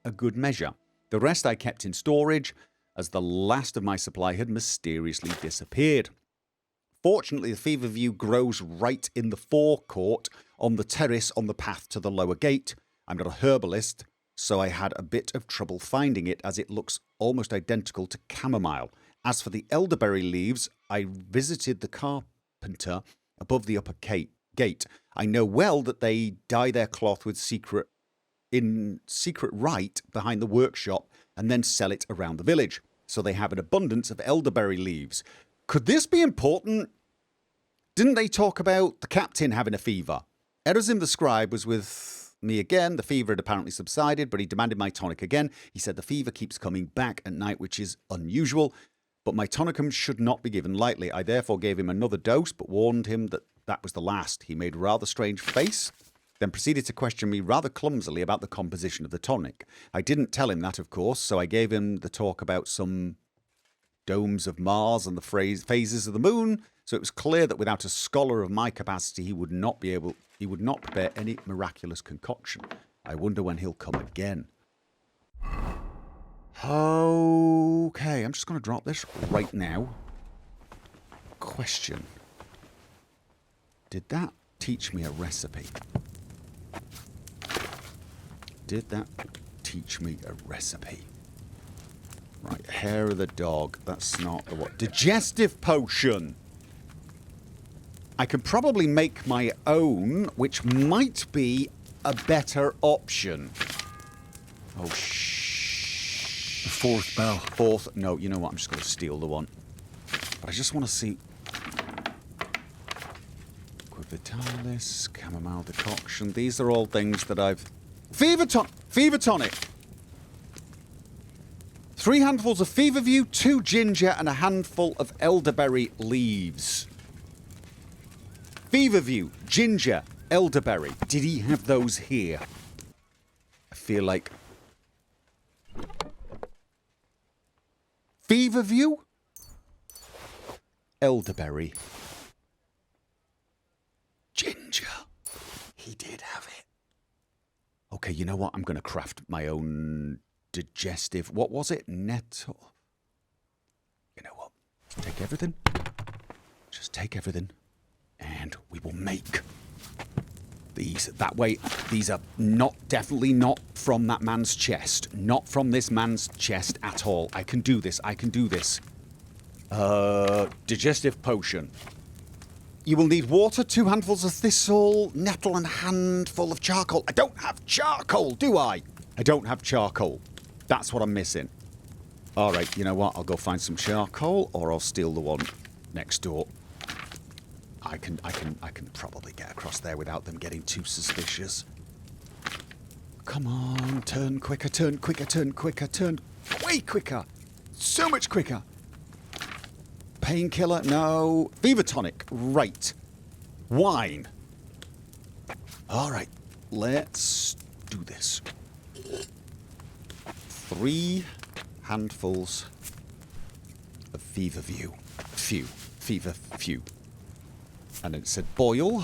a good measure. The rest I kept in storage, as the last of my supply had mysteriously disappeared. Fortunately, the feverview grows right in the forecourt on the terrace on the path to the lower gate. I'm not a herbalist, so I had a bit of trouble finding it, as it looks almost identical to chamomile. As for the elderberry leaves, I visited the carpenter above the upper gate. I know well that they dye their cloth with secret rite behind the workshop and then sell it around the village. So they have an abundance of elderberry leaves. Could this be important? Didn't they talk about the captain having a fever? Erazim the scribe was with me again. The fever had apparently subsided, but he demanded my tonic again. He said the fever keeps coming back at night, which is unusual, but my tonicum should not be given lightly. I therefore gave him another dose, but warned him that that was the last. He made a rather strange face, then proceeded to question me rather clumsily about the composition of the tonic. I didn't tell him that, of course, so I gave him the talk about some domes of Mars and the phases of the moon, so it was clear that without a scholar of my capacity, he would not prepare any miraculous concoction. I wonder when he'll come again. Okay, I'm just going to drop this right now. Question. Did that teach me a recipe? Did that teach me a recipe? Right, hair of the dog. That's not the what. Digestive potion! I could probably make my own, which might be a better option. Oh,
The 4th bell.
4th? No, you know what? I'm just going to steal the one. But I just want to see... Vitalis, chamomile decoction. These are all things that I've... Fever tonic. 3 handfuls of feverview, 2 ginger, and a handful of elderberry leaves. Feverview, ginger, elderberry. Did he have those here? I feel like... Feverview? Elderberry. Ginger. He did have it. Okay, you know what? I'm going to craft my own digestive... What was it? Nettle. You know what? Just take everything. Just take everything. And we will make these. That way, these are definitely not from that man's chest. Not from this man's chest at all. I can do this. I can do this. Digestive potion. You will need water, 2 handfuls of thistle, nettle, and a handful of charcoal. I don't have charcoal, do I? I don't have charcoal. That's what I'm missing. All right, you know what? I'll go find some charcoal, or I'll steal the one next door. I can probably get across there without them getting too suspicious. Come on, turn quicker, turn quicker, turn quicker, turn way quicker. So much quicker. Painkiller, no. Fever tonic, right. Wine. All right, let's do this. 3 handfuls of feverview. Feverview. And it said boil.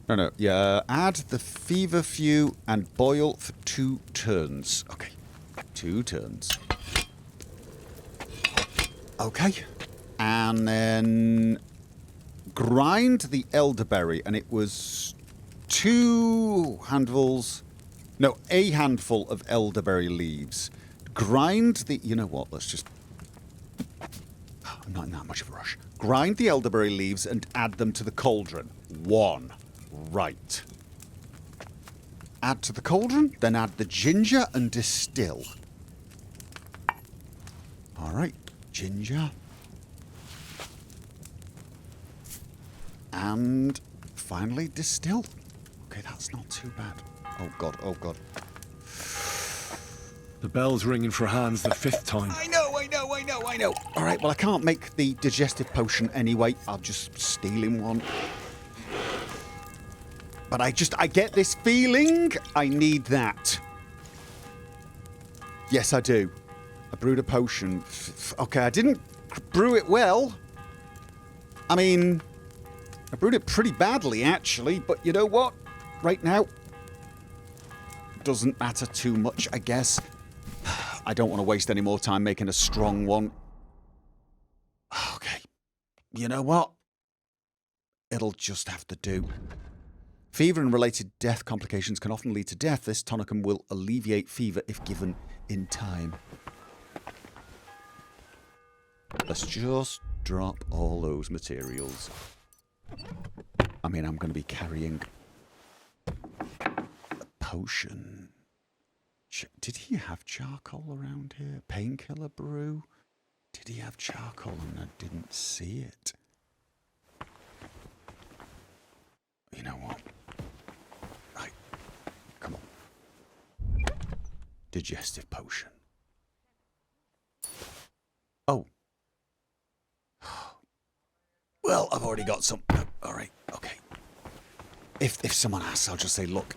No, yeah, add the feverview and boil for 2 turns. Okay, 2 turns. Okay, and then grind the elderberry, and it was 2 handfuls, no, a handful of elderberry leaves. Grind the, you know what, let's just, I'm not in that much of a rush. Grind the elderberry leaves and add them to the cauldron. 1, right. Add to the cauldron, then add the ginger and distill. All right. Ginger. And finally distill. Okay, that's not too bad. Oh god, oh god.
The bell's ringing for Hans the 5th time.
I know. All right, well, I can't make the digestive potion anyway. I'll just steal him one. But I get this feeling I need that. Yes, I do. I brewed a potion. Okay, I didn't brew it well. I mean, I brewed it pretty badly, actually. But you know what? Right now, doesn't matter too much, I guess. I don't want to waste any more time making a strong one. Okay. You know what? It'll just have to do. Fever and related death complications can often lead to death. This tonicum will alleviate fever if given in time. Let's just drop all those materials. I mean, I'm going to be carrying a potion. Did he have charcoal around here? Painkiller brew? Did he have charcoal and I didn't see it? You know what? Right. Come on. Digestive potion. Oh. Well, I've already got some. All right, okay. If someone asks, I'll just say, look,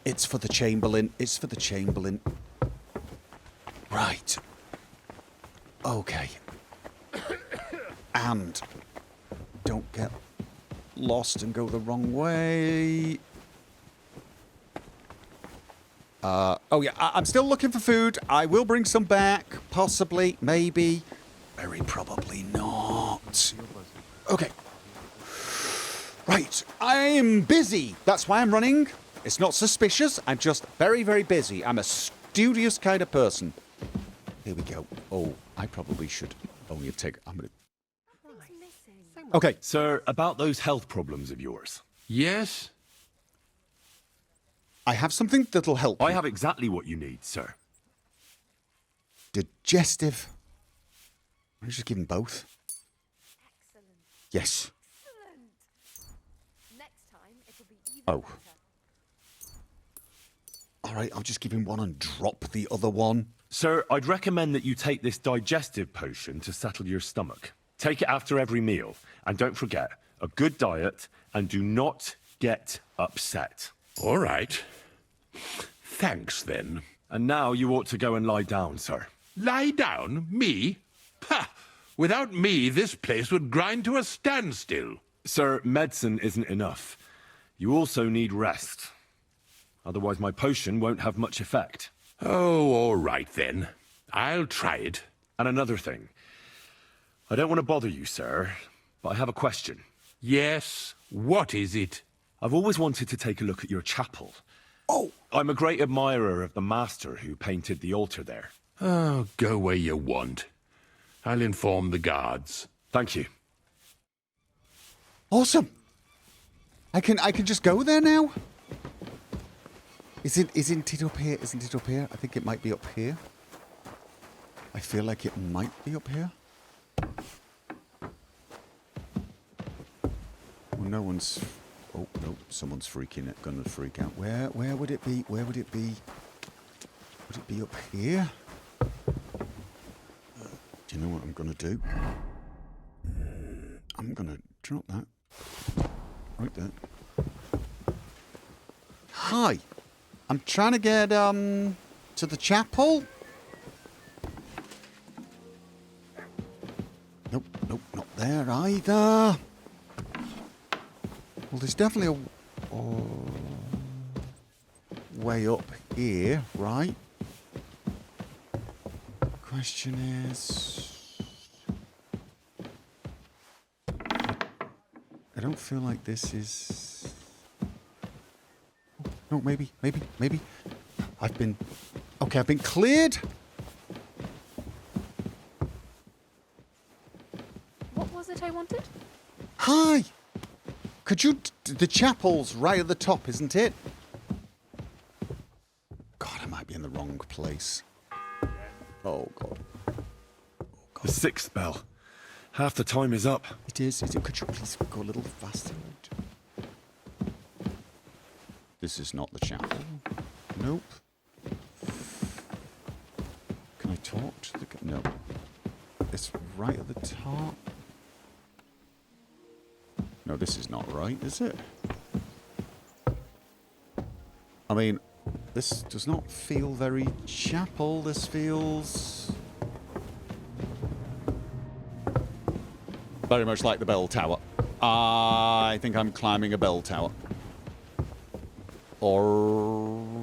it's for the Chamberlain. It's for the Chamberlain. Right. Okay. And don't get lost and go the wrong way. Oh yeah, I'm still looking for food. I will bring some back, possibly, maybe. Very probably not. Okay. Right, I'm busy. That's why I'm running. It's not suspicious. I'm just very, very busy. I'm a studious kind of person. Here we go. Oh, I probably should only have taken... I'm going to... Okay.
Sir, about those health problems of yours.
Yes?
I have something that'll help
I
you.
have exactly what you need, sir.
Digestive. I'm just giving both. Excellent. Yes. Oh. All right, I'll just give him one and drop the other one.
Sir, I'd recommend that you take this digestive potion to settle your stomach. Take it after every meal. And don't forget, a good diet, and do not get upset.
All right. Thanks, then.
And now you ought to go and lie down, sir.
Lie down? Me? Ha! Without me, this place would grind to a standstill.
Sir, medicine isn't enough. You also need rest. Otherwise my potion won't have much effect.
Oh, all right then. I'll try it.
And another thing. I don't want to bother you, sir, but I have a question.
Yes? What is it?
I've always wanted to take a look at your chapel.
Oh!
I'm a great admirer of the master who painted the altar there.
Oh, go where you want. I'll inform the guards.
Thank you.
Awesome. I can just go there now? Isn't it up here? Isn't it up here? I think it might be up here. I feel like it might be up here. Well, no one's... Oh, no, someone's gonna freak out. Where would it be? Where would it be? Would it be up here? Do you know what I'm gonna do? I'm gonna drop that. Right there. Hi. I'm trying to get, to the chapel. Nope, not there either. Well, there's definitely a way up here, right? Question is... I don't feel like this is... No, maybe. I've been cleared.
What was it I wanted?
Hi. Could you... The chapel's right at the top, isn't it? God, I might be in the wrong place. Oh, God.
The 6th bell. Half the time is up.
It is. Could you please go a little faster? This is not the chapel. Nope. Can I talk to the... No. It's right at the top. No, this is not right, is it? I mean, this does not feel very chapel. This feels... very much like the bell tower. I think I'm climbing a bell tower. Or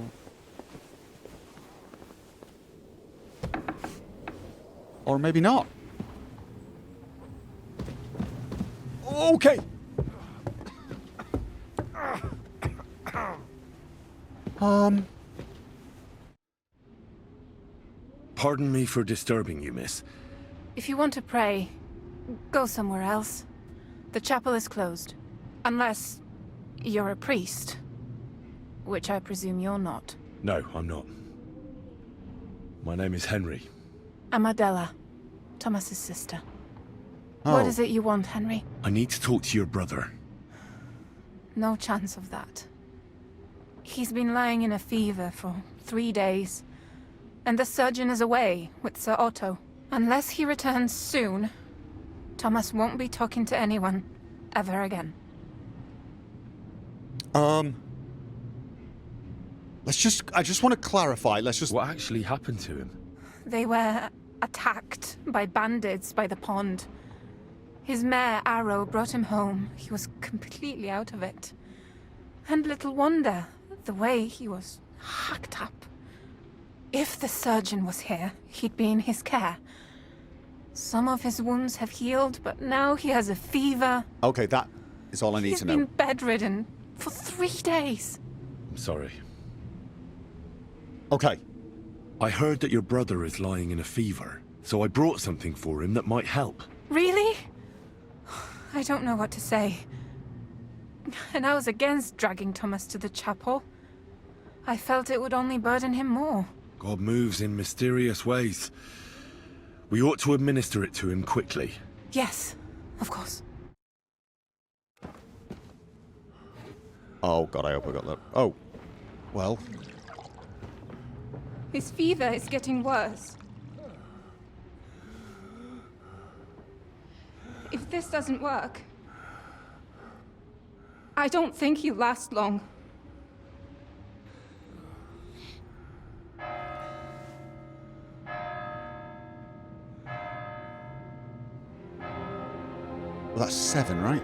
maybe not. Okay.
Pardon me for disturbing you, miss.
If you want to pray, go somewhere else. The chapel is closed. Unless you're a priest. Which I presume you're not.
No, I'm not. My name is Henry.
I'm Adela, Thomas's sister.
Oh.
What is it you want, Henry?
I need to talk to your brother.
No chance of that. He's been lying in a fever for 3 days. And the surgeon is away with Sir Otto. Unless he returns soon, Thomas won't be talking to anyone ever again.
I just want to clarify.
What actually happened to him?
They were attacked by bandits by the pond. His mare, Arrow, brought him home. He was completely out of it. And little wonder, the way he was hacked up. If the surgeon was here, he'd be in his care. Some of his wounds have healed, but now he has a fever.
Okay, that is all I need to know.
He's been bedridden for 3 days.
I'm sorry.
Okay.
I heard that your brother is lying in a fever, so I brought something for him that might help.
Really? I don't know what to say. And I was against dragging Thomas to the chapel. I felt it would only burden him more.
God moves in mysterious ways. We ought to administer it to him quickly.
Yes, of course.
Oh, God, I hope I got that. Oh. Well.
His fever is getting worse. If this doesn't work, I don't think he'll last long.
Well, that's 7, right?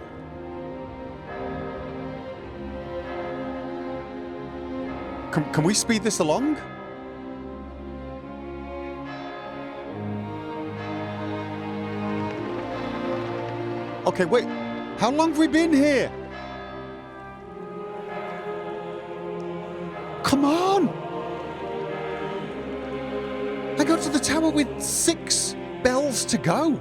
Can we speed this along? Okay, wait. How long have we been here? Come on! I got to the tower with 6 bells to go.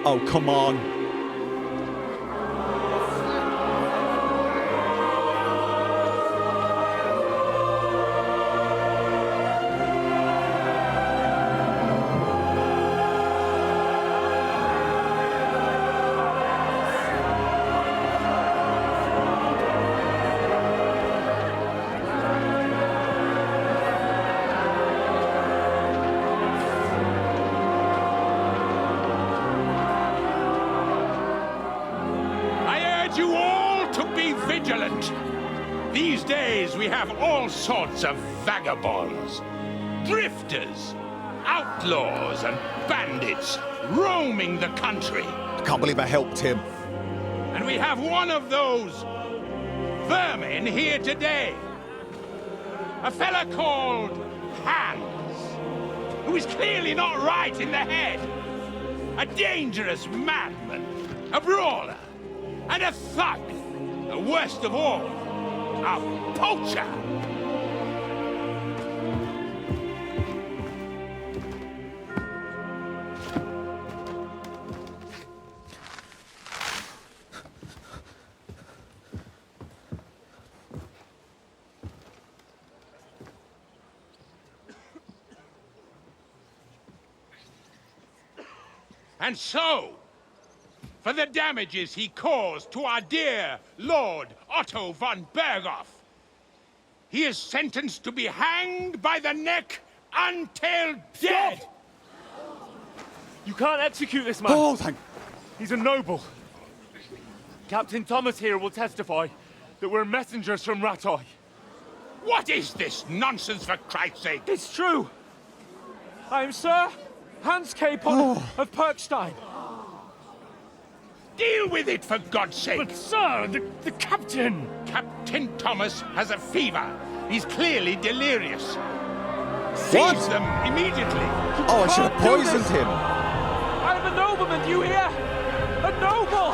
Oh, come on.
These days we have all sorts of vagabonds, drifters, outlaws and bandits roaming the country.
I can't believe I helped him.
And we have one of those vermin here today. A fella called Hans, who is clearly not right in the head. A dangerous madman, a brawler, and a thug. The worst of all, a poacher. And so, for the damages he caused to our dear Lord Otto von Berghoff, he is sentenced to be hanged by the neck until dead.
Stop! You can't execute this man.
Oh, thank...
He's a noble. Captain Thomas here will testify that we're messengers from Ratoi.
What is this nonsense, for Christ's sake?
It's true. I am Sir Hans Capon of Perkstein.
Deal with it, for God's sake!
But, sir, the captain!
Captain Thomas has a fever. He's clearly delirious.
What?
Seize them immediately.
Oh, I should have poisoned him.
I'm a nobleman, do you hear? A noble!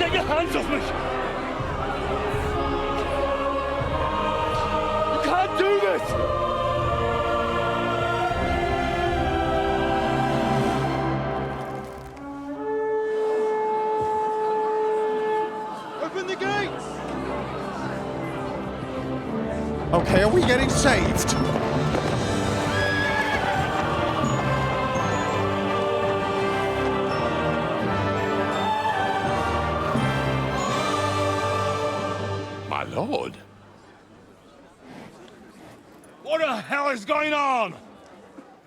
Get your hands off me! You can't do this!
Okay, are we getting saved?
My lord.
What the hell is going on?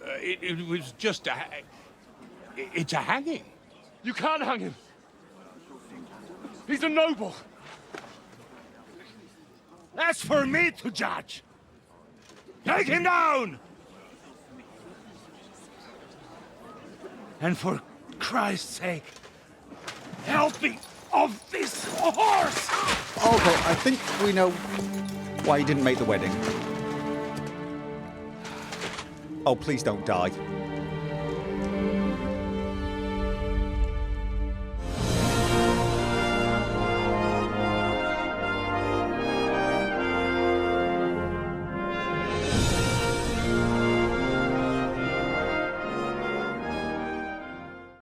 It was just a... It's a hanging.
You can't hang him. He's a noble. That's for me to judge. Take him down! And for Christ's sake, help me off this horse!
Okay, I think we know why he didn't make the wedding. Oh, please don't die.